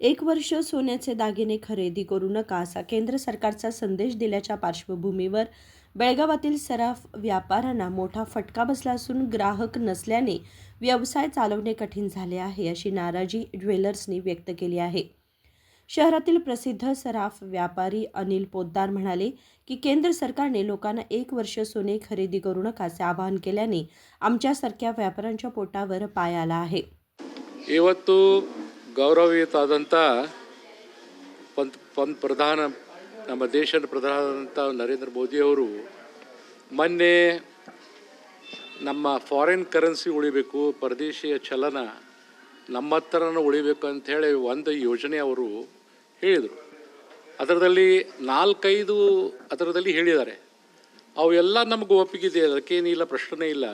एक वर्ष सोन्याचे दागिने खरेदी करू नका असा केंद्र सरकारचा संदेश दिल्याच्या पार्श्वभूमीवर बेळगावातील सराफ व्यापाऱ्यांना मोठा फटका बसला असून ग्राहक नसल्याने व्यवसाय चालवणे कठीण झाले आहे अशी नाराजी ज्वेलर्सनी व्यक्त केली आहे. शहरातील प्रसिद्ध सराफ व्यापारी अनिल पोद्दार म्हणाले की केंद्र सरकारने लोकांना एक वर्ष सोने खरेदी करू नका असे आवाहन केल्याने आमच्यासारख्या व्यापाऱ्यांच्या पोटावर पाय आला आहे. ಇವತ್ತು ಗೌರವಯುತವಾದಂಥ ಪ್ರಧಾನ ನಮ್ಮ ದೇಶದ ಪ್ರಧಾನಂತ ನರೇಂದ್ರ ಮೋದಿಯವರು ಮೊನ್ನೆ ನಮ್ಮ ಫಾರಿನ್ ಕರೆನ್ಸಿ ಉಳಿಬೇಕು, ಪರದೇಶೀಯ ಚಲನ ನಮ್ಮ ಹತ್ರನೂ ಉಳಿಬೇಕು ಅಂಥೇಳಿ ಒಂದು ಯೋಜನೆ ಅವರು ಹೇಳಿದರು. ಅದರಲ್ಲಿ 4-5 ಅದರದಲ್ಲಿ ಹೇಳಿದ್ದಾರೆ. ಅವೆಲ್ಲ ನಮಗೆ ಒಪ್ಪಿಗಿದೆ, ಅದಕ್ಕೇನಿಲ್ಲ, ಪ್ರಶ್ನೆ ಇಲ್ಲ.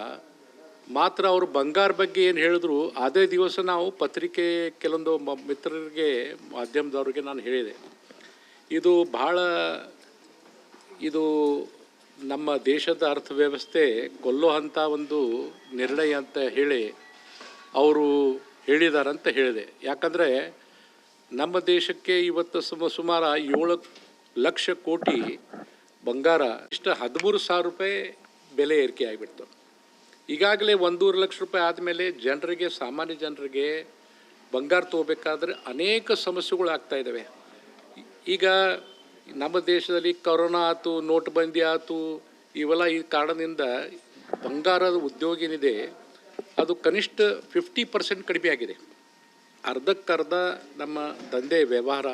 ಮಾತ್ರ ಅವರು ಬಂಗಾರ ಬಗ್ಗೆ ಏನು ಹೇಳಿದ್ರು ಅದೇ ದಿವಸ ನಾವು ಪತ್ರಿಕೆ ಕೆಲವೊಂದು ಮಿತ್ರರಿಗೆ ಮಾಧ್ಯಮದವ್ರಿಗೆ ನಾನು ಹೇಳಿದೆ, ಇದು ಭಾಳ ಇದು ನಮ್ಮ ದೇಶದ ಅರ್ಥವ್ಯವಸ್ಥೆ ಕೊಲ್ಲೋ ಅಂಥ ಒಂದು ನಿರ್ಣಯ ಅಂತ ಹೇಳಿ ಅವರು ಹೇಳಿದಾರಂತ ಹೇಳಿದೆ. ಯಾಕಂದರೆ ನಮ್ಮ ದೇಶಕ್ಕೆ ಇವತ್ತು ಸುಮಾರು 7 ಲಕ್ಷ ಕೋಟಿ ಬಂಗಾರ, ಇಷ್ಟು 13,000 ರೂಪಾಯಿ ಬೆಲೆ ಏರಿಕೆ ಆಗಿಬಿಡ್ತು. ಈಗಾಗಲೇ 1.5 ಲಕ್ಷ ರೂಪಾಯಿ ಆದಮೇಲೆ ಜನರಿಗೆ, ಸಾಮಾನ್ಯ ಜನರಿಗೆ ಬಂಗಾರ ತೊಗೋಬೇಕಾದ್ರೆ ಅನೇಕ ಸಮಸ್ಯೆಗಳು ಆಗ್ತಾಯಿದ್ದಾವೆ. ಈಗ ನಮ್ಮ ದೇಶದಲ್ಲಿ ಕೊರೋನಾ ಆಯ್ತು, ನೋಟ್ಬಂದಿ ಆಯ್ತು, ಇವೆಲ್ಲ ಈ ಕಾರಣದಿಂದ ಬಂಗಾರದ ಉದ್ಯೋಗ ಏನಿದೆ ಅದು ಕನಿಷ್ಠ 50% ಕಡಿಮೆ ಆಗಿದೆ. ಅರ್ಧಕ್ಕರ್ಧ ನಮ್ಮ ದಂಧೆ ವ್ಯವಹಾರ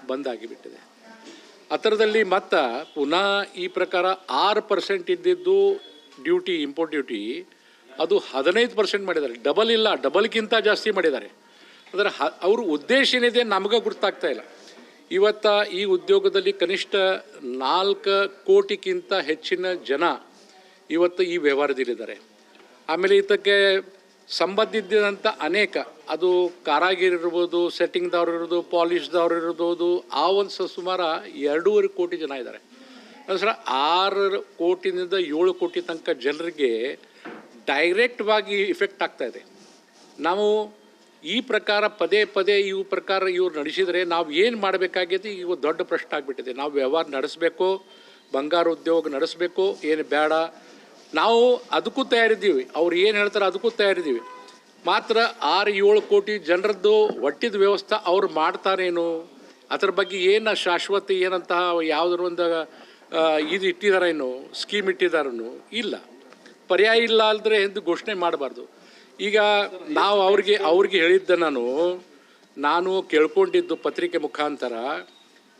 ಬಂದಾಗಿಬಿಟ್ಟಿದೆ. ಅದರದಲ್ಲಿ ಮತ್ತು ಪುನಃ ಈ ಪ್ರಕಾರ 6% ಇದ್ದಿದ್ದು ಡ್ಯೂಟಿ, ಇಂಪೋರ್ಟ್ ಡ್ಯೂಟಿ, ಅದು 15% ಮಾಡಿದ್ದಾರೆ. ಡಬಲ್ ಇಲ್ಲ, ಡಬಲ್ಗಿಂತ ಜಾಸ್ತಿ ಮಾಡಿದ್ದಾರೆ. ಅಂದರೆ ಅವ್ರ ಉದ್ದೇಶ ಏನಿದೆ ನಮಗೆ ಗೊತ್ತಾಗ್ತಾ ಇಲ್ಲ. ಇವತ್ತು ಈ ಉದ್ಯೋಗದಲ್ಲಿ ಕನಿಷ್ಠ 4 ಕೋಟಿಗಿಂತ ಹೆಚ್ಚಿನ ಜನ ಇವತ್ತು ಈ ವ್ಯವಹಾರದಲ್ಲಿದ್ದಾರೆ. ಆಮೇಲೆ ಇದಕ್ಕೆ ಸಂಬಂಧಿಸಿದಂಥ ಅನೇಕ, ಅದು ಕಾರಾಗಿರ್ ಇರ್ಬೋದು, ಸೆಟ್ಟಿಂಗ್ದವ್ರು ಇರ್ಬೋದು, ಪಾಲಿಶ್ದವ್ರು ಇರ್ಬೋದು, ಆ ಒಂದು ಸುಮಾರು 2.5 ಕೋಟಿ ಜನ ಇದ್ದಾರೆ. ಸರ 6 ಕೋಟಿನಿಂದ 7 ಕೋಟಿ ತನಕ ಜನರಿಗೆ ಡೈರೆಕ್ಟ್ವಾಗಿ ಇಫೆಕ್ಟ್ ಆಗ್ತಾಯಿದೆ. ನಾವು ಈ ಪ್ರಕಾರ ಪದೇ ಪದೇ ಇವ್ರು ನಡೆಸಿದರೆ ನಾವು ಏನು ಮಾಡಬೇಕಾಗಿದೆ ಈಗ ದೊಡ್ಡ ಪ್ರಶ್ನೆ ಆಗಿಬಿಟ್ಟಿದೆ. ನಾವು ವ್ಯವಹಾರ ನಡೆಸಬೇಕು, ಬಂಗಾರ ಉದ್ಯೋಗ ನಡೆಸಬೇಕು, ಏನು ಬೇಡ, ನಾವು ಅದಕ್ಕೂ ತಯಾರಿದ್ದೀವಿ. ಅವ್ರು ಏನು ಹೇಳ್ತಾರೆ ಅದಕ್ಕೂ ತಯಾರಿದ್ದೀವಿ. ಮಾತ್ರ 6-7 ಕೋಟಿ ಜನರದ್ದು ಒಟ್ಟಿದ ವ್ಯವಸ್ಥೆ ಅವ್ರು ಮಾಡ್ತಾರೇನು, ಅದ್ರ ಬಗ್ಗೆ ಏನು ಶಾಶ್ವತ ಏನಂತ ಯಾವುದ್ರ ಒಂದು ಇದು ಇಟ್ಟಿದಾರೇನು, ಸ್ಕೀಮ್ ಇಟ್ಟಿದಾರೇನು, ಇಲ್ಲ. ಪರ್ಯಾಯ ಇಲ್ಲ ಅಲ್ಲದ್ರೆ ಎಂದು ಘೋಷಣೆ ಮಾಡಬಾರ್ದು. ಈಗ ನಾವು ಅವ್ರಿಗೆ ಹೇಳಿದ್ದೆ, ನಾನು ಕೇಳ್ಕೊಂಡಿದ್ದು ಪತ್ರಿಕೆ ಮುಖಾಂತರ,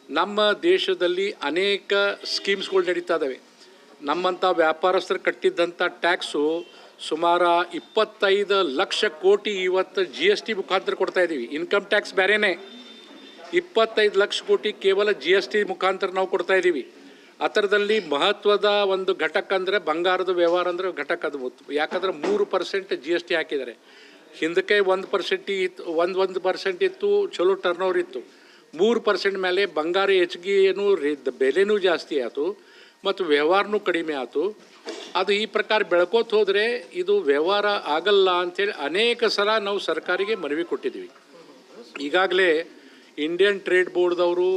ನಮ್ಮ ದೇಶದಲ್ಲಿ ಅನೇಕ ಸ್ಕೀಮ್ಸ್ಗಳು ನಡೀತಾ ಇದ್ದಾವೆ. ನಮ್ಮಂಥ ವ್ಯಾಪಾರಸ್ಥರು ಕಟ್ಟಿದ್ದಂಥ ಟ್ಯಾಕ್ಸು ಸುಮಾರು 25 ಲಕ್ಷ ಕೋಟಿ ಇವತ್ತು GST ಮುಖಾಂತರ ಕೊಡ್ತಾ ಇದ್ದೀವಿ. ಇನ್ಕಮ್ ಟ್ಯಾಕ್ಸ್ ಬೇರೆಯೇ, 25 ಲಕ್ಷ ಕೋಟಿ ಕೇವಲ GST ಮುಖಾಂತರ ನಾವು ಕೊಡ್ತಾ ಇದ್ದೀವಿ. ಅದರದಲ್ಲಿ ಮಹತ್ವದ ಒಂದು ಘಟಕ ಅಂದರೆ ಬಂಗಾರದ ವ್ಯವಹಾರ ಅಂದರೆ ಘಟಕ ಅದು. ಯಾಕಂದರೆ 3% GST ಹಾಕಿದ್ದಾರೆ. ಹಿಂದಕ್ಕೆ 1% ಇತ್ತು, 1% ಇತ್ತು, ಚಲೋ ಟರ್ನೋವರ್ ಇತ್ತು. 3% ಮೇಲೆ ಬಂಗಾರ ಹೆಚ್ಚಿಗೆ ಏನು ಬೆಲೆನೂ ಜಾಸ್ತಿ ಆಯಿತು ಮತ್ತು ವ್ಯವಹಾರನೂ ಕಡಿಮೆ ಆಯಿತು. ಅದು ಈ ಪ್ರಕಾರ ಬೆಳ್ಕೋತ ಹೋದರೆ ಇದು ವ್ಯವಹಾರ ಆಗಲ್ಲ ಅಂಥೇಳಿ ಅನೇಕ ಸಲ ನಾವು ಸರ್ಕಾರಿಗೆ ಮನವಿ ಕೊಟ್ಟಿದ್ದೀವಿ. ಈಗಾಗಲೇ ಇಂಡಿಯನ್ ಟ್ರೇಡ್ ಬೋರ್ಡ್ದವರು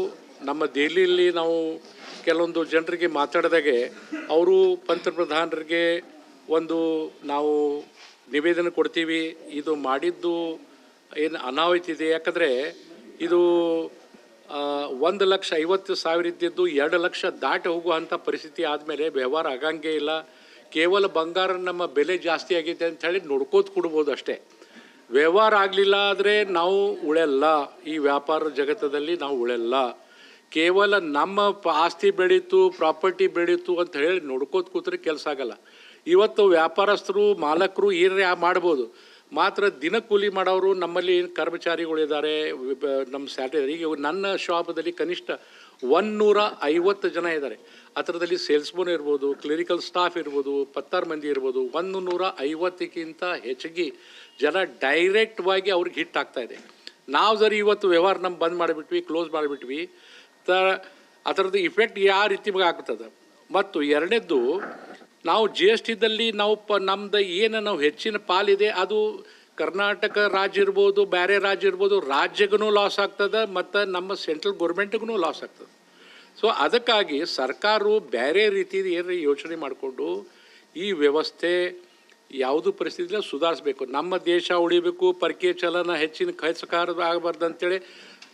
ನಮ್ಮ ದೆಹಲಿಯಲ್ಲಿ ನಾವು ಕೆಲವೊಂದು ಜನರಿಗೆ ಮಾತಾಡಿದಾಗೆ ಅವರು ಪಂತಪ್ರಧಾನರಿಗೆ ಒಂದು ನಾವು ನಿವೇದನೆ ಕೊಡ್ತೀವಿ, ಇದು ಮಾಡಿದ್ದು ಏನು ಅನಾಹುತ ಇದೆ. ಯಾಕಂದರೆ ಇದು 1,50,000 ಇದ್ದಿದ್ದು 2 ಲಕ್ಷ ದಾಟಿ ಹೋಗುವಂಥ ಪರಿಸ್ಥಿತಿ ಆದಮೇಲೆ ವ್ಯವಹಾರ ಆಗಂಗೇ ಇಲ್ಲ. ಕೇವಲ ಬಂಗಾರ ನಮ್ಮ ಬೆಲೆ ಜಾಸ್ತಿ ಆಗಿದೆ ಅಂಥೇಳಿ ನೋಡ್ಕೋತ ಕೊಡ್ಬೋದು ಅಷ್ಟೇ. ವ್ಯವಹಾರ ಆಗಲಿಲ್ಲ ಆದರೆ ನಾವು ಉಳೆಲ್ಲ, ಈ ವ್ಯಾಪಾರ ಜಗತ್ತದಲ್ಲಿ ನಾವು ಉಳೆಲ್ಲ. ಕೇವಲ ನಮ್ಮ ಆಸ್ತಿ ಬೆಳೀತು, ಪ್ರಾಪರ್ಟಿ ಬೆಳೀತು ಅಂತ ಹೇಳಿ ನೋಡ್ಕೋತ ಕೂತ್ರೆ ಕೆಲಸ ಆಗಲ್ಲ. ಇವತ್ತು ವ್ಯಾಪಾರಸ್ಥರು, ಮಾಲಕರು ಏನೇ ಮಾಡ್ಬೋದು, ಮಾತ್ರ ದಿನ ಕೂಲಿ ಮಾಡೋರು ನಮ್ಮಲ್ಲಿ ಕರ್ಮಚಾರಿಗಳಿದ್ದಾರೆ, ನಮ್ಮ ಸ್ಯಾಲರಿ. ಈಗ ನನ್ನ ಶಾಪದಲ್ಲಿ ಕನಿಷ್ಠ 150 ಜನ ಇದ್ದಾರೆ. ಅದರದಲ್ಲಿ ಸೇಲ್ಸ್ಮನ್ ಇರ್ಬೋದು, ಕ್ಲಿನಿಕಲ್ ಸ್ಟಾಫ್ ಇರ್ಬೋದು, 16 ಮಂದಿ ಇರ್ಬೋದು. 150ಕ್ಕಿಂತ ಹೆಚ್ಚಿಗೆ ಜನ ಡೈರೆಕ್ಟ್ವಾಗಿ ಅವ್ರಿಗೆ ಹಿಟ್ ಆಗ್ತಾಯಿದೆ. ನಾವು ಸರಿ ಇವತ್ತು ವ್ಯವಹಾರ ನಮ್ಮ ಬಂದ್ ಮಾಡಿಬಿಟ್ವಿ, ಕ್ಲೋಸ್ ಮಾಡಿಬಿಟ್ವಿ, ಅದರದ್ದು ಇಫೆಕ್ಟ್ ಯಾವ ರೀತಿ ಆಗ್ತದೆ. ಮತ್ತು ಎರಡನೇದ್ದು, ನಾವು GSTದಲ್ಲಿ ನಾವು ನಮ್ಮದು ಏನು ನಾವು ಹೆಚ್ಚಿನ ಪಾಲಿದೆ ಅದು ಕರ್ನಾಟಕ ರಾಜ್ಯ ಇರ್ಬೋದು, ಬೇರೆ ರಾಜ್ಯ ಇರ್ಬೋದು, ರಾಜ್ಯಗೂ ಲಾಸ್ ಆಗ್ತದೆ ಮತ್ತು ನಮ್ಮ ಸೆಂಟ್ರಲ್ ಗೌರ್ಮೆಂಟ್ಗೂ ಲಾಸ್ ಆಗ್ತದೆ. ಸೊ ಅದಕ್ಕಾಗಿ ಸರ್ಕಾರವು ಬೇರೆ ರೀತಿ ಏನು ಯೋಚನೆ ಮಾಡಿಕೊಂಡು ಈ ವ್ಯವಸ್ಥೆ ಯಾವುದು ಪರಿಸ್ಥಿತಿಲ್ಲ ಸುಧಾರಿಸ್ಬೇಕು. ನಮ್ಮ ದೇಶ ಉಳಿಬೇಕು, ಪರಕೀಯ ಚಲನ ಹೆಚ್ಚಿನ ಖರ್ಚಕಾರ ಆಗಬಾರ್ದು ಅಂತೇಳಿ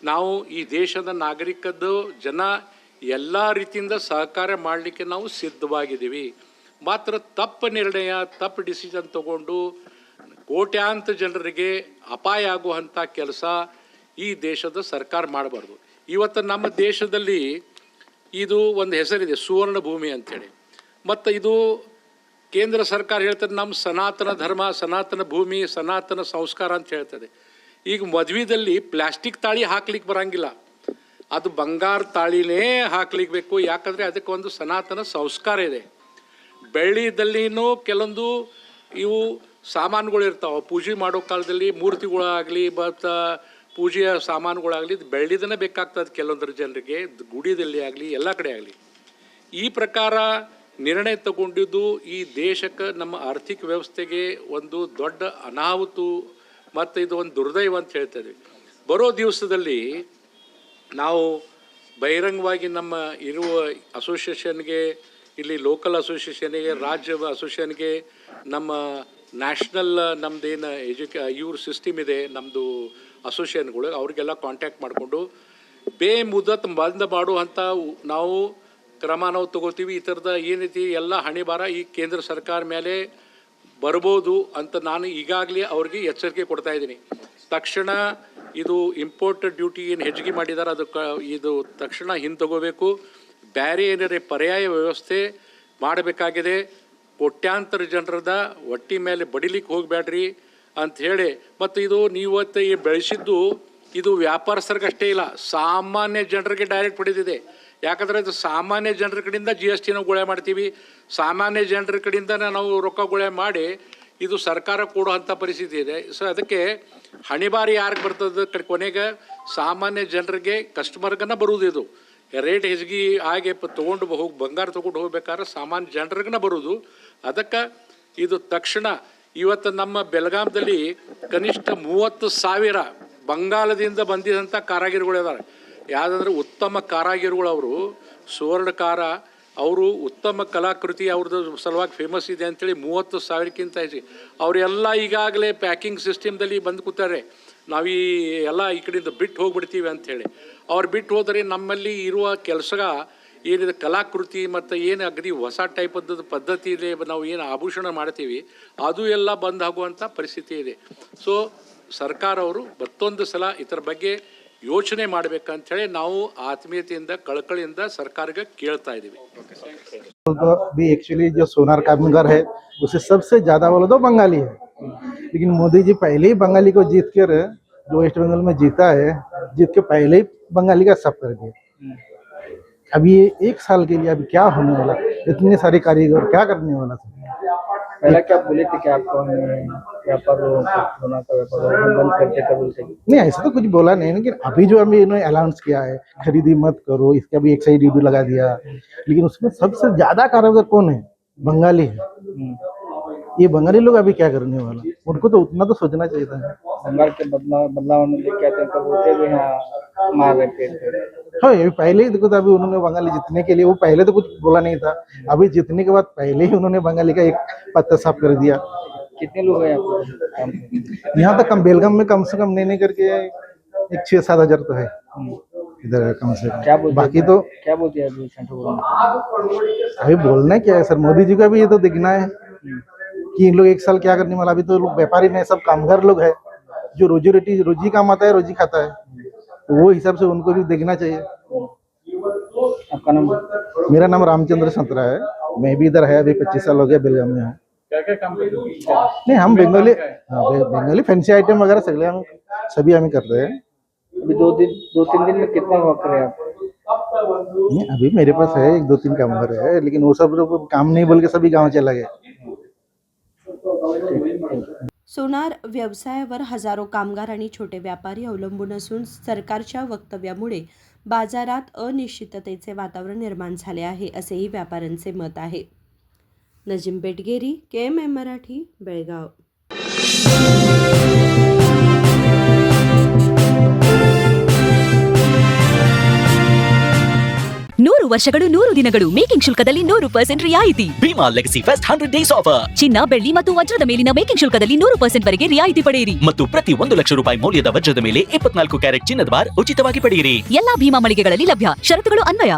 ನಾವು ಈ ದೇಶದ ನಾಗರಿಕದ್ದು ಜನ ಎಲ್ಲ ರೀತಿಯಿಂದ ಸಹಕಾರ ಮಾಡಲಿಕ್ಕೆ ನಾವು ಸಿದ್ಧವಾಗಿದ್ದೀವಿ. ಮಾತ್ರ ತಪ್ಪು ನಿರ್ಣಯ, ತಪ್ಪು ಡಿಸಿಷನ್ ತಗೊಂಡು ಕೋಟ್ಯಾಂತರ ಜನರಿಗೆ ಅಪಾಯ ಆಗುವಂಥ ಕೆಲಸ ಈ ದೇಶದ ಸರ್ಕಾರ ಮಾಡಬಾರ್ದು. ಇವತ್ತು ನಮ್ಮ ದೇಶದಲ್ಲಿ ಇದು ಒಂದು ಹೆಸರಿದೆ, ಸುವರ್ಣ ಭೂಮಿ ಅಂಥೇಳಿ. ಮತ್ತು ಇದು ಕೇಂದ್ರ ಸರ್ಕಾರ ಹೇಳ್ತದೆ ನಮ್ಮ ಸನಾತನ ಧರ್ಮ, ಸನಾತನ ಭೂಮಿ, ಸನಾತನ ಸಂಸ್ಕಾರ ಅಂತ ಹೇಳ್ತದೆ. ಈಗ ಮದುವೆದಲ್ಲಿ ಪ್ಲಾಸ್ಟಿಕ್ ತಾಳಿ ಹಾಕ್ಲಿಕ್ಕೆ ಬರಂಗಿಲ್ಲ, ಅದು ಬಂಗಾರ ತಾಳಿನೇ ಹಾಕ್ಲಿಕ್ಕೆ ಬೇಕು. ಯಾಕಂದರೆ ಅದಕ್ಕೆ ಒಂದು ಸನಾತನ ಸಂಸ್ಕಾರ ಇದೆ. ಬೆಳ್ಳಿದಲ್ಲಿನೂ ಕೆಲವೊಂದು ಇವು ಸಾಮಾನುಗಳು ಇರ್ತಾವೆ, ಪೂಜೆ ಮಾಡೋ ಕಾಲದಲ್ಲಿ ಮೂರ್ತಿಗಳಾಗಲಿ ಮತ್ತು ಪೂಜೆಯ ಸಾಮಾನುಗಳಾಗಲಿ ಬೆಳ್ಳಿದನೇ ಬೇಕಾಗ್ತದೆ ಕೆಲವೊಂದರ ಜನರಿಗೆ, ಗುಡಿದಲ್ಲಿ ಆಗಲಿ ಎಲ್ಲ ಕಡೆ ಆಗಲಿ. ಈ ಪ್ರಕಾರ ನಿರ್ಣಯ ತಗೊಂಡಿದ್ದು ಈ ದೇಶಕ್ಕೆ, ನಮ್ಮ ಆರ್ಥಿಕ ವ್ಯವಸ್ಥೆಗೆ ಒಂದು ದೊಡ್ಡ ಅನಾಹುತು ಮತ್ತು ಇದು ಒಂದು ದುರ್ದೈವ ಅಂತ ಹೇಳ್ತೇವೆ. ಬರೋ ದಿವಸದಲ್ಲಿ ನಾವು ಬಹಿರಂಗವಾಗಿ ನಮ್ಮ ಇರುವ ಅಸೋಸಿಯೇಷನ್ಗೆ, ಇಲ್ಲಿ ಲೋಕಲ್ ಅಸೋಸಿಯೇಷನ್ಗೆ, ರಾಜ್ಯ ಅಸೋಸಿಯೇಷನ್ಗೆ, ನಮ್ಮ ನ್ಯಾಷನಲ್ ನಮ್ಮದೇನು ಇವ್ರ ಸಿಸ್ಟಮ್ ಇದೆ ನಮ್ಮದು ಅಸೋಸಿಯೇಷನ್ಗಳು, ಅವ್ರಿಗೆಲ್ಲ ಕಾಂಟ್ಯಾಕ್ಟ್ ಮಾಡಿಕೊಂಡು ಬೇಮುದತ್ ಬಂದ್ ಮಾಡುವಂಥ ನಾವು ಕ್ರಮ ನಾವು ತಗೋತೀವಿ. ಈ ಥರದ ಏನೈತಿ ಎಲ್ಲ ಹಣೆಬಾರ ಈ ಕೇಂದ್ರ ಸರ್ಕಾರ ಮೇಲೆ ಬರ್ಬೋದು ಅಂತ ನಾನು ಈಗಾಗಲೇ ಅವ್ರಿಗೆ ಎಚ್ಚರಿಕೆ ಕೊಡ್ತಾ ಇದ್ದೀನಿ. ತಕ್ಷಣ ಇದು ಇಂಪೋರ್ಟ್ ಡ್ಯೂಟಿ ಏನು ಹೆಚ್ಚಿಗೆ ಮಾಡಿದ್ದಾರೆ ಅದಕ್ಕೆ ಇದು ತಕ್ಷಣ ಹಿಂತಗೋಬೇಕು. ಬೇರೆ ಏನಾರೆ ಪರ್ಯಾಯ ವ್ಯವಸ್ಥೆ ಮಾಡಬೇಕಾಗಿದೆ. ಕೋಟ್ಯಾಂತರ ಜನರದ ಹೊಟ್ಟಿ ಮೇಲೆ ಬಡಿಲಿಕ್ಕೆ ಹೋಗಬೇಡ್ರಿ ಅಂಥೇಳಿ. ಮತ್ತು ಇದು ನೀವತ್ತು ಬೆಳೆಸಿದ್ದು ಇದು ವ್ಯಾಪಾರಸ್ಥರಿಗಷ್ಟೇ ಇಲ್ಲ, ಸಾಮಾನ್ಯ ಜನರಿಗೆ ಡೈರೆಕ್ಟ್ ಹೊಡೆದಿದೆ. ಯಾಕಂದರೆ ಅದು ಸಾಮಾನ್ಯ ಜನರ ಕಡೆಯಿಂದ GST ನಾವು ಗೊಳೆ ಮಾಡ್ತೀವಿ, ಸಾಮಾನ್ಯ ಜನರ ಕಡೆಯಿಂದ ನಾವು ರೊಕ್ಕ ಗೊಳೆ ಮಾಡಿ ಇದು ಸರ್ಕಾರ ಕೊಡುವಂಥ ಪರಿಸ್ಥಿತಿ ಇದೆ. ಸೊ ಅದಕ್ಕೆ ಹಣಿಬಾರಿ ಯಾರಿಗೆ ಬರ್ತದೆ, ಕೊನೆಗೆ ಸಾಮಾನ್ಯ ಜನರಿಗೆ ಕಸ್ಟಮರ್ಗನ ಬರುವುದು. ಇದು ರೇಟ್ ಹೆಚ್ಚಿಗೆ ಹಾಗೆ ತೊಗೊಂಡು ಹೋಗಿ ಬಂಗಾರ ತೊಗೊಂಡು ಹೋಗ್ಬೇಕಾದ್ರೆ ಸಾಮಾನ್ಯ ಜನರಿಗನ ಬರುವುದು. ಅದಕ್ಕೆ ಇದು ತಕ್ಷಣ ಇವತ್ತು ನಮ್ಮ ಬೆಳಗಾಂದಲ್ಲಿ ಕನಿಷ್ಠ 30,000 ಬಂಗಾಲದಿಂದ ಬಂದಿದಂಥ ಕಾರಾಗಿರಿಗಳು ಇದ್ದಾರೆ. ಯಾವುದಂದ್ರೆ ಉತ್ತಮ ಕಾರಾಗಿರಿಗಳು, ಅವರು ಸುವರ್ಣಕಾರ, ಅವರು ಉತ್ತಮ ಕಲಾಕೃತಿ ಅವ್ರದ್ದು ಸಲುವಾಗಿ ಫೇಮಸ್ ಇದೆ ಅಂಥೇಳಿ 30,000ಕ್ಕಿಂತ ಹೆಚ್ಚಿಗೆ ಅವರೆಲ್ಲ ಈಗಾಗಲೇ ಪ್ಯಾಕಿಂಗ್ ಸಿಸ್ಟಮ್ದಲ್ಲಿ ಬಂದು ಕೂತಾರೆ. ನಾವು ಈ ಎಲ್ಲ ಈ ಕಡೆಯಿಂದ ಬಿಟ್ಟು ಹೋಗ್ಬಿಡ್ತೀವಿ ಅಂಥೇಳಿ. ಅವ್ರು ಬಿಟ್ಟು ಹೋದರೆ ನಮ್ಮಲ್ಲಿ ಇರುವ ಕೆಲಸ ಏನಿದೆ ಕಲಾಕೃತಿ ಮತ್ತು ಏನು ಅಗದಿ ಹೊಸ ಟೈಪದ್ದು ಪದ್ಧತಿಯಲ್ಲಿ ನಾವು ಏನು ಆಭೂಷಣ ಮಾಡ್ತೀವಿ ಅದು ಎಲ್ಲ ಬಂದ್ ಆಗುವಂಥ ಪರಿಸ್ಥಿತಿ ಇದೆ. ಸೊ ಸರ್ಕಾರ ಅವರು ಮತ್ತೊಂದು ಸಲ ಇದರ ಬಗ್ಗೆ ಯೋಚನೆ ಮಾಡಬೇಕಂತೇಳಿ ನಾವು ಆತ್ಮೀಯತೆಯಿಂದ ಕಳಕಳಿಯಿಂದ ಸರ್ಕಾರಕ್ಕೆ ಕೇಳ್ತಾ ಇದ್ದೀವಿ. भी एक्चुअली जो सोनार कामगार है उसे सबसे ज्यादा बोलो तो बंगाली है, लेकिन मोदी जी पहले ही बंगाली को जीत कर जो वेस्ट बंगाल में जीता है, जीत के पहले ही बंगाली का सब कर दिया. अभी ये 1 साल के लिए अभी क्या होने वाला, इतने सारे कारीगर क्या करने वाला था. पहले क्या बोले थे कि आपको व्यापार सोना का व्यापार बंद कर देता बोलते? नहीं, ऐसा तो कुछ बोला नहीं, लेकिन अभी जो अभी इन्होंने अनाउंस किया है खरीदी मत करो, इसका भी एक सही ड्यूटी लगा दिया. लेकिन उसमें सबसे ज्यादा कारीगर कौन है? बंगाली है. ये बंगाली लोग अभी क्या करने वाला, उनको तो उतना तो सोचना चाहिए था. बंगाल के बदलाव में लेके आते हैं तो बोलते भी हाँ मार रहे थे. हाँ, ये पहले ही देखो तो अभी उन्होंने बंगाली जीतने के लिए, वो पहले तो कुछ बोला नहीं था, अभी जीतने के बाद पहले ही उन्होंने बंगाली का एक पत्ता साफ कर दिया. कितने लोग हैं आपको काम पे? यहाँ तक कम बेलगाम में कम से कम नहीं करके एक 6-7 हजार तो है इधर कम से क्या कम. बोलते बाकी तो क्या बोलते हैं अभी सेंट्रल गवर्नमेंट? अभी बोलना क्या है सर, मोदी जी का भी ये तो देखना है कि इन लोग 1 साल क्या करने वाला. अभी तो लोग व्यापारी नहीं, सब कामगार लोग है जो रोजी कमाता है, रोजी खाता है, तो वो हिसाब से उनको भी देखना चाहिए. आपका नाम? मेरा नाम रामचंद्र संतरा है, मैं भी इधर है अभी 25 साल हो गया बेलगाम में हूँ. क्या क्या काम करते हैं? नहीं, हम बंगाली, हाँ बंगाली फैंसी आइटम वगैरह सभी हम करते हैं. अभी 2-3 दिन में कितना वर्क करे आप? नहीं, अभी मेरे पास है 1-2-3 कामगार है, लेकिन वो सब लोग काम नहीं बोल के सभी गाँव चला गए. सोनार व्यवसायावर हजारो कामगार आणि छोटे व्यापारी अवलंबून असून सरकारच्या वक्तव्यामुळे बाजारात अनिश्चिततेचे वातावरण निर्माण झाले आहे, असेही व्यापाऱ्यांचे मत आहे. नजीम बेटगेरी, KMM मराठी, बेळगाव. ವರ್ಷಗಳು 100 ದಿನಗಳು ಮೇಕಿಂಗ್ ಶುಲ್ಕದಲ್ಲಿ 100% ರಿಯಾಯಿತಿ. Bhima legacy fest 100 days offer. ಚಿನ್ನ, ಬೆಳ್ಳಿ ಮತ್ತು ವಜ್ರದ ಮೇಲಿನ ಮೇಕಿಂಗ್ ಶುಲ್ಕದಲ್ಲಿ 100% ವರೆಗೆ ರಿಯಾಯಿತಿ ಪಡೆಯಿರಿ. ಮತ್ತು ಪ್ರತಿ 1 ಲಕ್ಷ ರೂಪಾಯಿ ಮೌಲ್ಯದ ವಜ್ರದ ಮೇಲೆ 24 ಕ್ಯಾರೆಟ್ ಚಿನ್ನದ ಬಾರ್ ಉಚಿತವಾಗಿ ಪಡೆಯಿರಿ. ಎಲ್ಲಾ ಭೀಮಾ ಮಳಿಗೆಗಳಲ್ಲಿ ಲಭ್ಯ. ಷರತ್ತುಗಳು ಅನ್ವಯ.